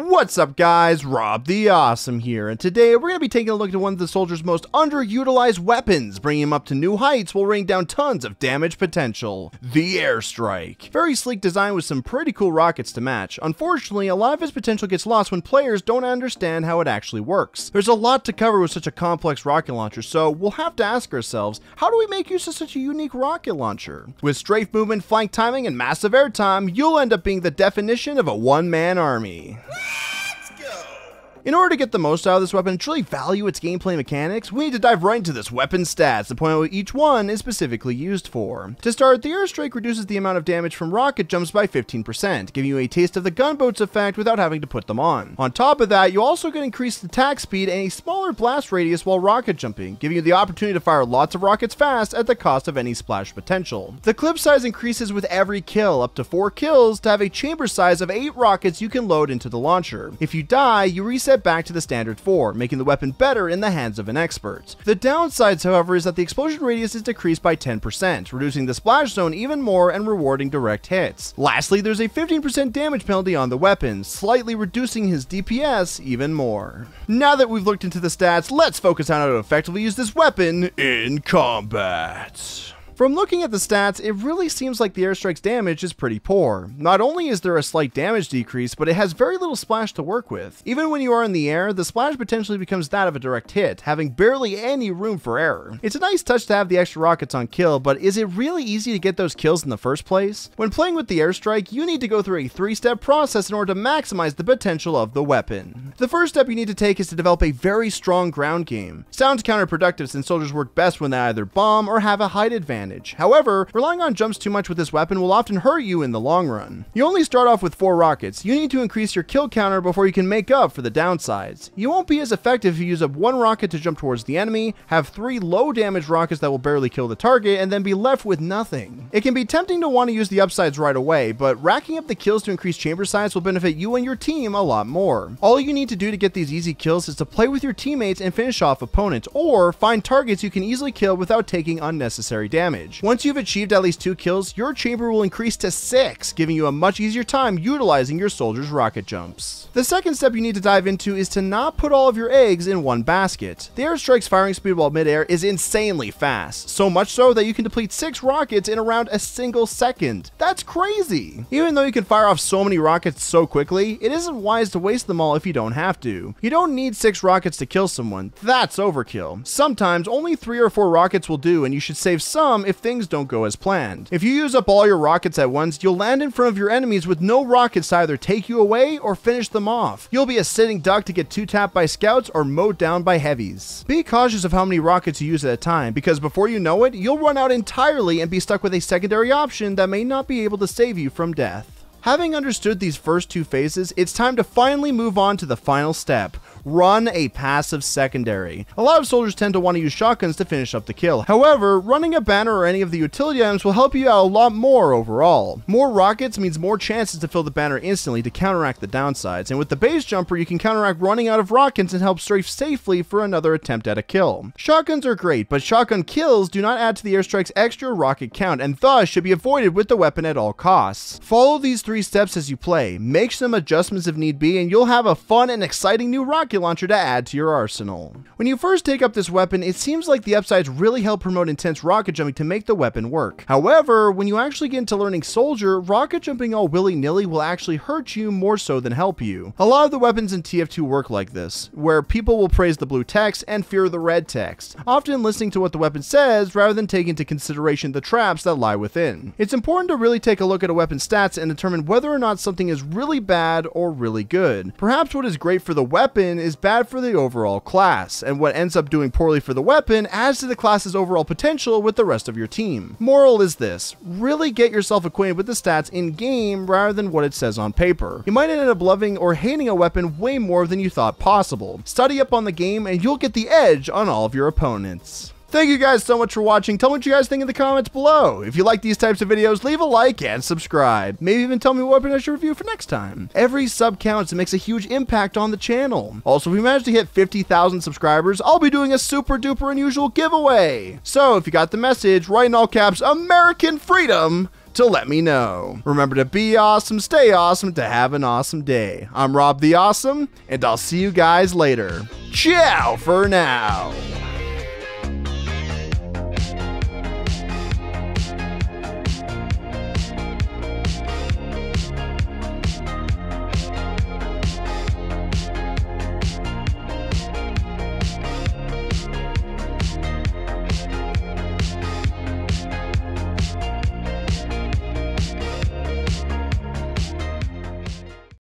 What's up guys, Rob the Awesome here, and today we're going to be taking a look at one of the soldier's most underutilized weapons, bringing him up to new heights while raining down tons of damage potential, the airstrike. Very sleek design with some pretty cool rockets to match. Unfortunately, a lot of its potential gets lost when players don't understand how it actually works. There's a lot to cover with such a complex rocket launcher, so we'll have to ask ourselves, how do we make use of such a unique rocket launcher? With strafe movement, flank timing, and massive airtime, you'll end up being the definition of a one-man army. In order to get the most out of this weapon and truly value its gameplay mechanics, we need to dive right into this weapon's stats and point out what each one is specifically used for. To start, the airstrike reduces the amount of damage from rocket jumps by 15%, giving you a taste of the gunboat's effect without having to put them on. On top of that, you also get increased attack speed and a smaller blast radius while rocket jumping, giving you the opportunity to fire lots of rockets fast at the cost of any splash potential. The clip size increases with every kill, up to 4 kills, to have a chamber size of 8 rockets you can load into the launcher. If you die, you reset back to the standard 4, making the weapon better in the hands of an expert. The downsides, however, is that the explosion radius is decreased by 10%, reducing the splash zone even more and rewarding direct hits. Lastly, there's a 15% damage penalty on the weapon, slightly reducing his DPS even more. Now that we've looked into the stats, let's focus on how to effectively use this weapon in combat. From looking at the stats, it really seems like the airstrike's damage is pretty poor. Not only is there a slight damage decrease, but it has very little splash to work with. Even when you are in the air, the splash potentially becomes that of a direct hit, having barely any room for error. It's a nice touch to have the extra rockets on kill, but is it really easy to get those kills in the first place? When playing with the airstrike, you need to go through a 3-step process in order to maximize the potential of the weapon. The first step you need to take is to develop a very strong ground game. Sounds counterproductive since soldiers work best when they either bomb or have a height advantage. However, relying on jumps too much with this weapon will often hurt you in the long run. You only start off with 4 rockets. You need to increase your kill counter before you can make up for the downsides. You won't be as effective if you use up 1 rocket to jump towards the enemy, have 3 low damage rockets that will barely kill the target, and then be left with nothing. It can be tempting to want to use the upsides right away, but racking up the kills to increase chamber size will benefit you and your team a lot more. All you need to do to get these easy kills is to play with your teammates and finish off opponents, or find targets you can easily kill without taking unnecessary damage. Once you've achieved at least 2 kills, your chamber will increase to 6, giving you a much easier time utilizing your soldiers' rocket jumps. The second step you need to dive into is to not put all of your eggs in one basket. The airstrike's firing speed while midair is insanely fast, so much so that you can deplete 6 rockets in around a single second. That's crazy! Even though you can fire off so many rockets so quickly, it isn't wise to waste them all if you don't have to. You don't need 6 rockets to kill someone. That's overkill. Sometimes only 3 or 4 rockets will do, and you should save some if things don't go as planned. If you use up all your rockets at once, you'll land in front of your enemies with no rockets to either take you away or finish them off. You'll be a sitting duck to get 2-tapped by scouts or mowed down by heavies. Be cautious of how many rockets you use at a time, because before you know it, you'll run out entirely and be stuck with a secondary option that may not be able to save you from death. Having understood these first 2 phases, it's time to finally move on to the final step. Run a passive secondary. A lot of soldiers tend to want to use shotguns to finish up the kill. However, running a banner or any of the utility items will help you out a lot more overall. More rockets means more chances to fill the banner instantly to counteract the downsides, and with the base jumper you can counteract running out of rockets and help strafe safely for another attempt at a kill. Shotguns are great, but shotgun kills do not add to the airstrike's extra rocket count and thus should be avoided with the weapon at all costs. Follow these 3 steps as you play, make some adjustments if need be, and you'll have a fun and exciting new rocket launcher to add to your arsenal. When you first take up this weapon, it seems like the upsides really help promote intense rocket jumping to make the weapon work. However, when you actually get into learning soldier, rocket jumping all willy-nilly will actually hurt you more so than help you. A lot of the weapons in TF2 work like this, where people will praise the blue text and fear the red text, often listening to what the weapon says rather than taking into consideration the traps that lie within. It's important to really take a look at a weapon's stats and determine whether or not something is really bad or really good. Perhaps what is great for the weapon is bad for the overall class, and what ends up doing poorly for the weapon adds to the class's overall potential with the rest of your team. Moral is this: really get yourself acquainted with the stats in game rather than what it says on paper. You might end up loving or hating a weapon way more than you thought possible. Study up on the game and you'll get the edge on all of your opponents. Thank you guys so much for watching. Tell me what you guys think in the comments below. If you like these types of videos, leave a like and subscribe. Maybe even tell me what weapon I should review for next time. Every sub counts and makes a huge impact on the channel. Also, if we manage to hit 50,000 subscribers, I'll be doing a super duper unusual giveaway. So if you got the message, write in all caps, American Freedom, to let me know. Remember to be awesome, stay awesome, to have an awesome day. I'm Rob the Awesome, and I'll see you guys later. Ciao for now.